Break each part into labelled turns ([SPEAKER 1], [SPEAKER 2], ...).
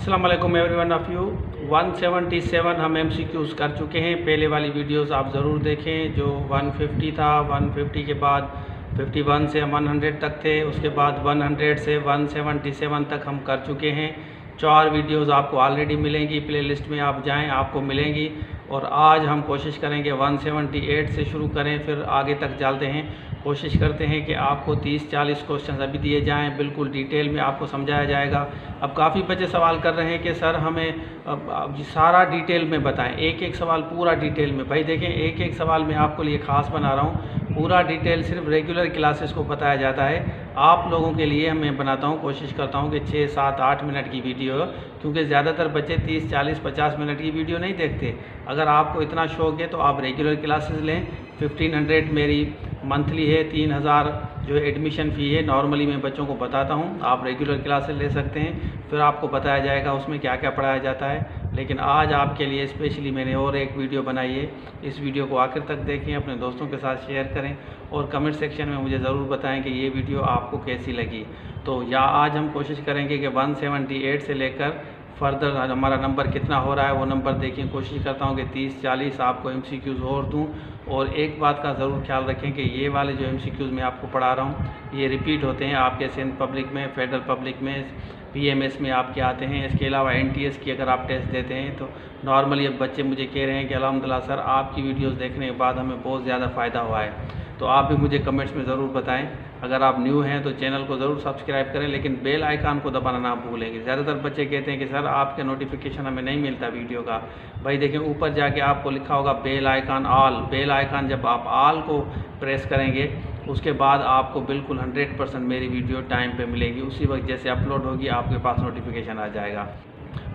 [SPEAKER 1] अस्सलाम वालेकुम everyone of you. 177 हम MCQs कर चुके हैं। पहले वाली वीडियोस आप ज़रूर देखें। जो 150 था, 150 के बाद 51 से 100 तक थे, उसके बाद 100 से 177 तक हम कर चुके हैं। 4 वीडियोस आपको ऑलरेडी मिलेंगी, प्लेलिस्ट में आप जाएं आपको मिलेंगी। और आज हम कोशिश करेंगे 178 से शुरू करें, फिर आगे तक चलते हैं। कोशिश करते हैं कि आपको 30-40 क्वेश्चन अभी दिए जाएं, बिल्कुल डिटेल में आपको समझाया जाएगा। अब काफ़ी बच्चे सवाल कर रहे हैं कि सर हमें अब सारा डिटेल में बताएं, एक एक सवाल पूरा डिटेल में। भाई देखें, एक एक सवाल मैं आपको लिए ख़ास बना रहा हूँ। पूरा डिटेल सिर्फ रेगुलर क्लासेस को बताया जाता है। आप लोगों के लिए मैं बनाता हूँ, कोशिश करता हूँ कि 6, 7, 8 मिनट की वीडियो, क्योंकि ज़्यादातर बच्चे 30, 40, 50 मिनट की वीडियो नहीं देखते। अगर आपको इतना शौक़ है तो आप रेगुलर क्लासेस लें। 1500 मेरी मंथली है, 3000 जो एडमिशन फ़ी है। नॉर्मली मैं बच्चों को बताता हूँ, आप रेगुलर क्लासेस ले सकते हैं, फिर आपको बताया जाएगा उसमें क्या क्या पढ़ाया जाता है। लेकिन आज आपके लिए स्पेशली मैंने और एक वीडियो बनाई है। इस वीडियो को आखिर तक देखें, अपने दोस्तों के साथ शेयर करें और कमेंट सेक्शन में मुझे ज़रूर बताएं कि ये वीडियो आपको कैसी लगी। तो या आज हम कोशिश करेंगे कि 178 से लेकर फर्दर हमारा नंबर कितना हो रहा है वो नंबर देखें। कोशिश करता हूँ कि 30-40 आपको MCQs और दूँ। और एक बात का ज़रूर ख्याल रखें कि ये वाले जो MCQs मैं आपको पढ़ा रहा हूँ ये रिपीट होते हैं आपके सिंध पब्लिक में, फेडरल पब्लिक में, PMS में आपके आते हैं। इसके अलावा NTS की अगर आप टेस्ट देते हैं तो नॉर्मली अब बच्चे मुझे कह रहे हैं कि अल्हम्दुलिल्लाह सर आपकी वीडियोस देखने के बाद हमें बहुत ज़्यादा फ़ायदा हुआ है। तो आप भी मुझे कमेंट्स में ज़रूर बताएं। अगर आप न्यू हैं तो चैनल को ज़रूर सब्सक्राइब करें, लेकिन बेल आइकन को दबाना ना भूलेंगे। ज़्यादातर बच्चे कहते हैं कि सर आपके नोटिफिकेशन हमें नहीं मिलता वीडियो का। भाई देखें, ऊपर जाके आपको लिखा होगा bell icon all. Bell icon जब आप ऑल को प्रेस करेंगे उसके बाद आपको बिल्कुल 100% मेरी वीडियो टाइम पे मिलेगी। उसी वक्त जैसे अपलोड होगी आपके पास नोटिफिकेशन आ जाएगा।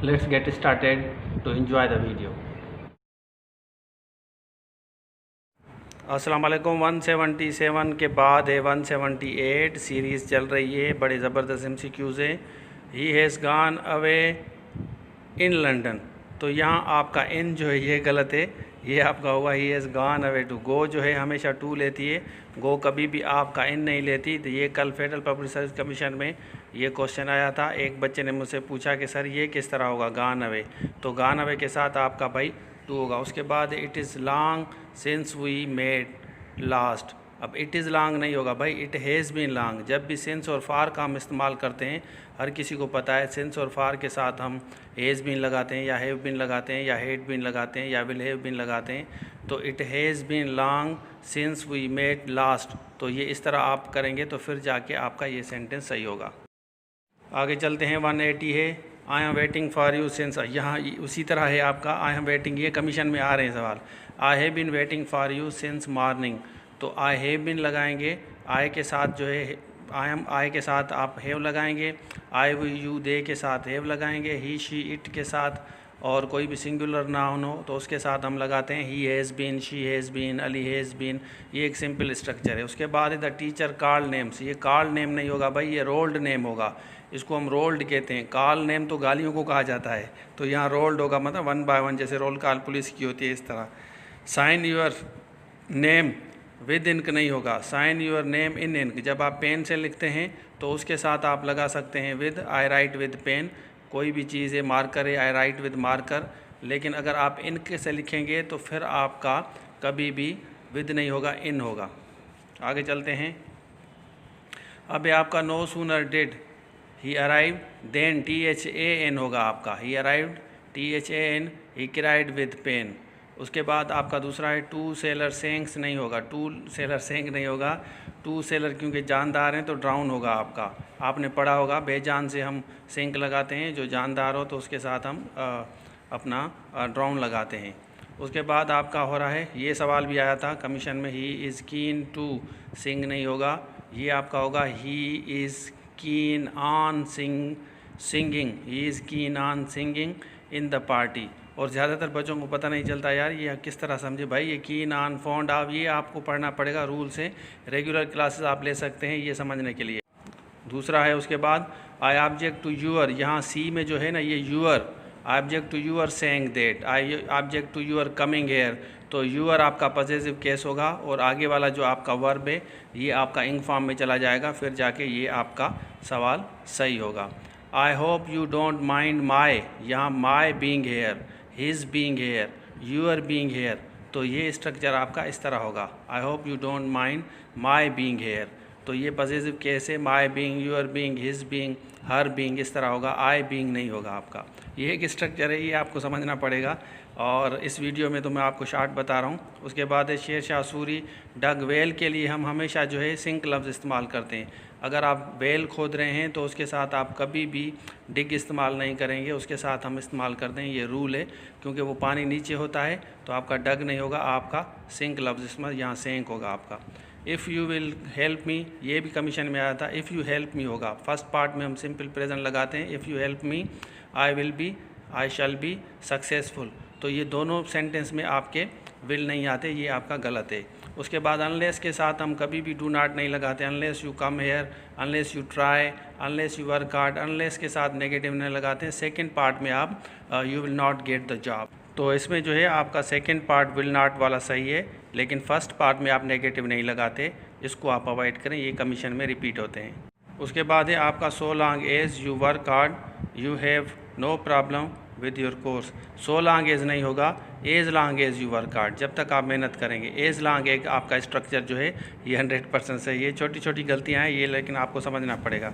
[SPEAKER 1] Let's get started to enjoy the video. अस्सलाम वालेकुम। 177 के बाद है 178 सीरीज़ चल रही है। बड़े ज़बरदस्त MCQs है। ही has gone away in London. तो यहाँ आपका इन जो है ये गलत है, ये आपका होगा ही has gone away to. Go जो है हमेशा टू लेती है, गो कभी भी आपका इन नहीं लेती। तो ये कल फेडरल पब्लिक सर्विस कमीशन में ये क्वेश्चन आया था। एक बच्चे ने मुझसे पूछा कि सर ये किस तरह होगा गॉन अवे। तो गॉन अवे के साथ आपका भाई टू होगा। उसके बाद it is long since we made last. अब इट इज़ लॉन्ग नहीं होगा भाई, इट हैज़ बीन लॉन्ग। जब भी सिंस और फार का हम इस्तेमाल करते हैं, हर किसी को पता है सिंस और फार के साथ हम हैज़ बीन लगाते हैं या हैव बीन लगाते हैं या हैड बीन लगाते हैं या विल हैव बीन लगाते हैं। तो it has been long since we made last. तो ये इस तरह आप करेंगे तो फिर जाके आपका ये सेंटेंस सही होगा। आगे चलते हैं। 180 है, I am waiting for you since. यहाँ उसी तरह है आपका आई एम वेटिंग, ये कमीशन में आ रहे हैं सवाल। I have been waiting for you since morning. तो आई हैव बीन लगाएंगे, आई के साथ जो है आई एम, आई के साथ आप हैव लगाएंगे। आई वी यू दे के साथ हैव लगाएंगे। ही शी इट के साथ और कोई भी सिंगुलर नाउन हो तो उसके साथ हम लगाते हैं he has been, she has been, Ali has been. ये एक सिंपल स्ट्रक्चर है। उसके बाद द टीचर कॉल्ड नेम्स। ये कॉल्ड नेम नहीं होगा भाई, ये रोल्ड नेम होगा। इसको हम रोल्ड कहते हैं। कॉल नेम तो गालियों को कहा जाता है, तो यहाँ रोल्ड होगा, मतलब 1 by 1 जैसे रोल कॉल पुलिस की होती है इस तरह। Sign your name with ink नहीं होगा, sign your name in ink. जब आप पेन से लिखते हैं तो उसके साथ आप लगा सकते हैं with. I write with pen, कोई भी चीज़ है, मार्कर है, आई राइट विद मार्कर। लेकिन अगर आप इंक से लिखेंगे तो फिर आपका कभी भी विद नहीं होगा, इन होगा। आगे चलते हैं। अब आपका no sooner did he arrive then, THAN होगा आपका। He arrived THAN, he cried with pain. उसके बाद आपका दूसरा है टू सेलर सेंक्स नहीं होगा, टू सेलर सेंक नहीं होगा। टू सेलर क्योंकि जानदार हैं तो ड्राउन होगा आपका। आपने पढ़ा होगा बेजान से हम सेंक लगाते हैं, जो जानदार हो तो उसके साथ हम अपना ड्राउन लगाते हैं। उसके बाद आपका हो रहा है, ये सवाल भी आया था कमीशन में, he is keen to sing नहीं होगा, ये आपका होगा he is keen on singing, he is keen on singing in the party. और ज़्यादातर बच्चों को पता नहीं चलता यार ये किस तरह समझे। भाई ये कीन ऑन फॉन्ड ऑफ, ये आपको पढ़ना पड़ेगा रूल से। रेगुलर क्लासेस आप ले सकते हैं ये समझने के लिए। दूसरा है उसके बाद आई ऑब्जेक्ट टू यूअर। यहाँ सी में जो है ना ये your, object to your saying that, I object to your coming here. तो यूअर आपका पॉसेसिव केस होगा और आगे वाला जो आपका वर्ब है ये आपका इंग फॉर्म में चला जाएगा, फिर जाके ये आपका सवाल सही होगा। I hope you don't mind my, यहाँ my being here, his being here, your being here, तो ये स्ट्रक्चर आपका इस तरह होगा। I hope you don't mind my being here, तो ये पॉजिटिव केस है, my being, your being, his being, her being इस तरह होगा, आई बीइंग नहीं होगा आपका। ये एक स्ट्रक्चर है, ये आपको समझना पड़ेगा। और इस वीडियो में तो मैं आपको शॉर्ट बता रहा हूँ। उसके बाद है शेर शाह सूरी, डग वेल के लिए हम हमेशा जो है सिंक लफ्ज़ इस्तेमाल करते हैं। अगर आप वेल खोद रहे हैं तो उसके साथ आप कभी भी डिग इस्तेमाल नहीं करेंगे, उसके साथ हम इस्तेमाल करते हैं, ये रूल है, क्योंकि वो पानी नीचे होता है तो आपका डग नहीं होगा, आपका सिंक लफ्ज़ इस्तेमाल, यहाँ सिंक होगा आपका। If you will help me, ये भी कमीशन में आया था, इफ़ यू हेल्प मी होगा। फर्स्ट पार्ट में हम सिंपल प्रेजेंट लगाते हैं, if you help me, I will be, I shall be successful, तो ये दोनों सेंटेंस में आपके विल नहीं आते, ये आपका गलत है। उसके बाद अनलेस के साथ हम कभी भी डू नॉट नहीं लगाते, unless you come here, unless you try, unless you work hard, unless के साथ नेगेटिव नहीं लगाते हैं। सेकेंड पार्ट में आप you will not get the job, तो इसमें जो है आपका सेकेंड पार्ट विल नॉट वाला सही है, लेकिन फर्स्ट पार्ट में आप नेगेटिव नहीं लगाते, इसको आप अवॉइड करें, ये कमीशन में रिपीट होते हैं। उसके बाद है आपका so long as you work hard you have no problem with your course. So long as नहीं होगा, as long as you work hard, जब तक आप मेहनत करेंगे। एज लॉन्ग एज आपका स्ट्रक्चर जो है ये 100% सही है। छोटी छोटी गलतियाँ हैं ये, लेकिन आपको समझना पड़ेगा।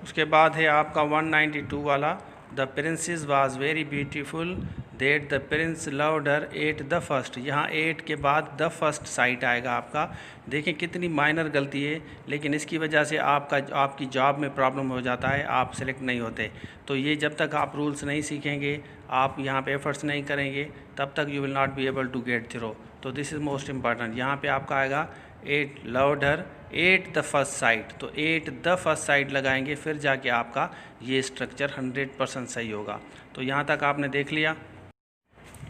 [SPEAKER 1] उसके बाद है आपका 192 वाला, the princess was very beautiful that the Prince loved her at the first, यहाँ एट के बाद द फर्स्ट साइट आएगा आपका। देखिए कितनी माइनर गलती है, लेकिन इसकी वजह से आपकी जॉब में प्रॉब्लम हो जाता है, आप सेलेक्ट नहीं होते। तो ये जब तक आप रूल्स नहीं सीखेंगे, आप यहाँ पे एफर्ट्स नहीं करेंगे, तब तक you will not be able to get through. तो दिस इज़ मोस्ट इम्पॉर्टेंट। यहाँ पे आपका आएगा at loved her at the first sight, तो एट द फर्स्ट साइट लगाएंगे, फिर जाके आपका ये स्ट्रक्चर 100% सही होगा। तो यहाँ तक आपने देख लिया,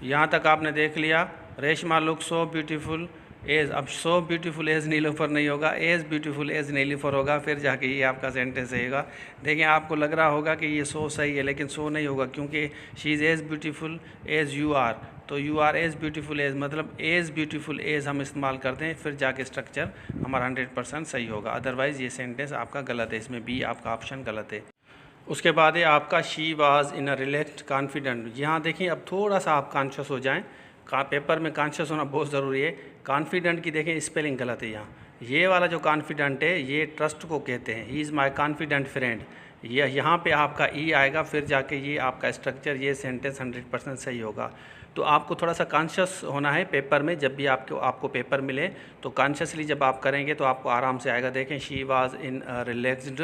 [SPEAKER 1] यहाँ तक आपने देख लिया। Reshma look so beautiful as, अब सो ब्यूटीफुल एज नीलोफर नहीं होगा, एज ब्यूटीफुल एज नीलोफर होगा, फिर जाके ये आपका सेंटेंस रहेगा। देखिए आपको लग रहा होगा कि ये सो सही है, लेकिन सो नहीं होगा, क्योंकि she is as beautiful as you are, तो you are as beautiful as, मतलब एज ब्यूटीफुल एज हम इस्तेमाल करते हैं, फिर जाके स्ट्रक्चर हमारा 100% सही होगा। अदरवाइज़ ये सेंटेंस आपका गलत है, इसमें बी आपका ऑप्शन गलत है। उसके बाद है आपका she was in a relaxed confident. यहाँ देखिए अब थोड़ा सा आप कॉन्शियस हो जाएं, पेपर में कॉन्शियस होना बहुत ज़रूरी है। कॉन्फिडेंट की देखें स्पेलिंग गलत है यहाँ, ये वाला जो कॉन्फिडेंट है ये ट्रस्ट को कहते हैं, he is my confident friend, ये यहाँ पे आपका ई आएगा, फिर जाके ये आपका स्ट्रक्चर, ये सेंटेंस 100% सही होगा। तो आपको थोड़ा सा कॉन्शियस होना है पेपर में, जब भी आपको पेपर मिले तो कॉन्शियसली जब आप करेंगे तो आपको आराम से आएगा। देखें she was in relaxed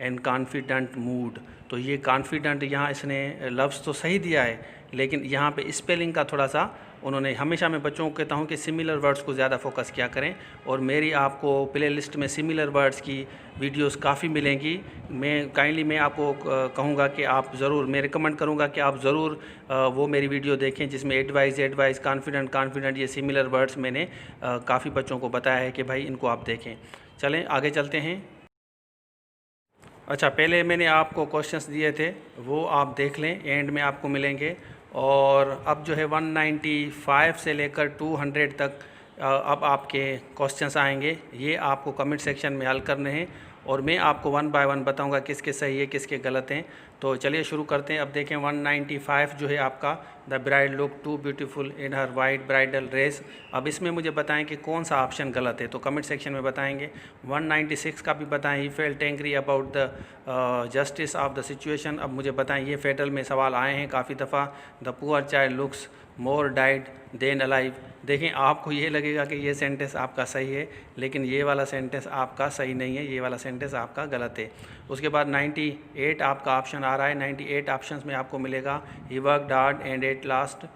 [SPEAKER 1] and confident mood, तो ये कॉन्फिडेंट यहाँ इसने लफ्ज़ तो सही दिया है, लेकिन यहाँ पे स्पेलिंग का थोड़ा सा उन्होंने, हमेशा मैं बच्चों को कहता हूँ कि सिमिलर वर्ड्स को ज़्यादा फोकस किया करें, और मेरी आपको प्ले लिस्ट में सिमिलर वर्ड्स की वीडियोस काफ़ी मिलेंगी। मैं आपको कहूँगा कि आप ज़रूर, मैं रिकमेंड करूँगा कि आप ज़रूर वो मेरी वीडियो देखें जिसमें एडवाइस कॉन्फिडेंट ये सिमिलर वर्ड्स मैंने काफ़ी बच्चों को बताया है कि भाई इनको आप देखें। चलें आगे चलते हैं। अच्छा, पहले मैंने आपको क्वेश्चंस दिए थे, वो आप देख लें, एंड में आपको मिलेंगे। और अब जो है 195 से लेकर 200 तक अब आपके क्वेश्चंस आएंगे, ये आपको कमेंट सेक्शन में हल करने हैं, और मैं आपको 1 बाय 1 बताऊंगा किसके सही है किसके गलत हैं। तो चलिए शुरू करते हैं। अब देखें 195 जो है आपका, the bride look too beautiful in her white bridal dress. अब इसमें मुझे बताएं कि कौन सा ऑप्शन गलत है, तो कमेंट सेक्शन में बताएंगे। 196 का भी बताएं, he felt angry about the justice of the situation. अब मुझे बताएं, ये फेडरल में सवाल आए हैं काफ़ी दफ़ा। The poor child looks more died than alive. देखें आपको ये लगेगा कि ये सेंटेंस आपका सही है, लेकिन ये वाला सेंटेंस आपका सही नहीं है, ये वाला सेंटेंस आपका गलत है। उसके बाद 98 आपका ऑप्शन आ रहा है। 98 ऑप्शंस में आपको मिलेगा, he worked hard and at last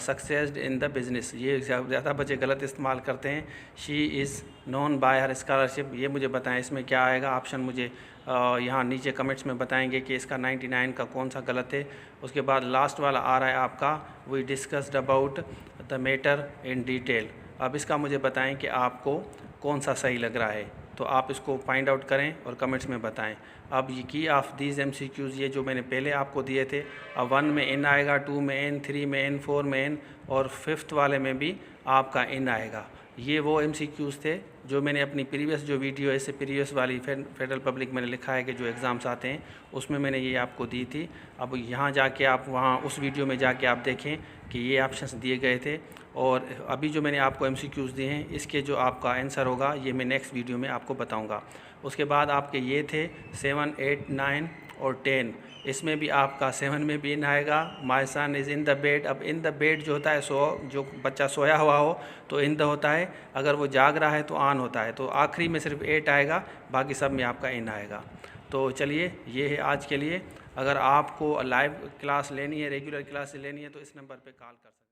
[SPEAKER 1] succeeded in the business. ये ज़्यादा बच्चे गलत इस्तेमाल करते हैं। She is known by her scholarship, ये मुझे बताएं इसमें क्या आएगा ऑप्शन, मुझे यहाँ नीचे कमेंट्स में बताएंगे कि इसका 99 का कौन सा गलत है। उसके बाद लास्ट वाला आ रहा है आपका, we discussed about the matter in detail. अब इसका मुझे बताएं कि आपको कौन सा सही लग रहा है, तो आप इसको फाइंड आउट करें और कमेंट्स में बताएं। अब ये की ऑफ दीज MCQs, ये जो मैंने पहले आपको दिए थे, अब 1 में N आएगा, 2 में N, 3 में N, 4 में N, और 5th वाले में भी आपका N आएगा। ये वो MCQs थे जो मैंने अपनी प्रीवियस जो वीडियो है, इससे प्रीवियस वाली फेडरल पब्लिक मैंने लिखा है कि जो एग्ज़ाम्स आते हैं उसमें मैंने ये आपको दी थी। अब यहाँ जाके आप वहाँ उस वीडियो में जाके आप देखें कि ये ऑप्शंस दिए गए थे, और अभी जो मैंने आपको MCQs दिए हैं इसके जो आपका आंसर होगा ये मैं नेक्स्ट वीडियो में आपको बताऊँगा। उसके बाद आपके ये थे 7, 8, 9 और 10। इसमें भी आपका 7 में भी इन आएगा, my son is in the bed. अब इन द बेड जो होता है जो बच्चा सोया हुआ हो तो इन द होता है, अगर वो जाग रहा है तो ऑन होता है। तो आखिरी में सिर्फ 8 आएगा, बाकी सब में आपका इन आएगा। तो चलिए ये है आज के लिए। अगर आपको लाइव क्लास लेनी है, रेगुलर क्लास लेनी है तो इस नंबर पे कॉल कर सकते हैं।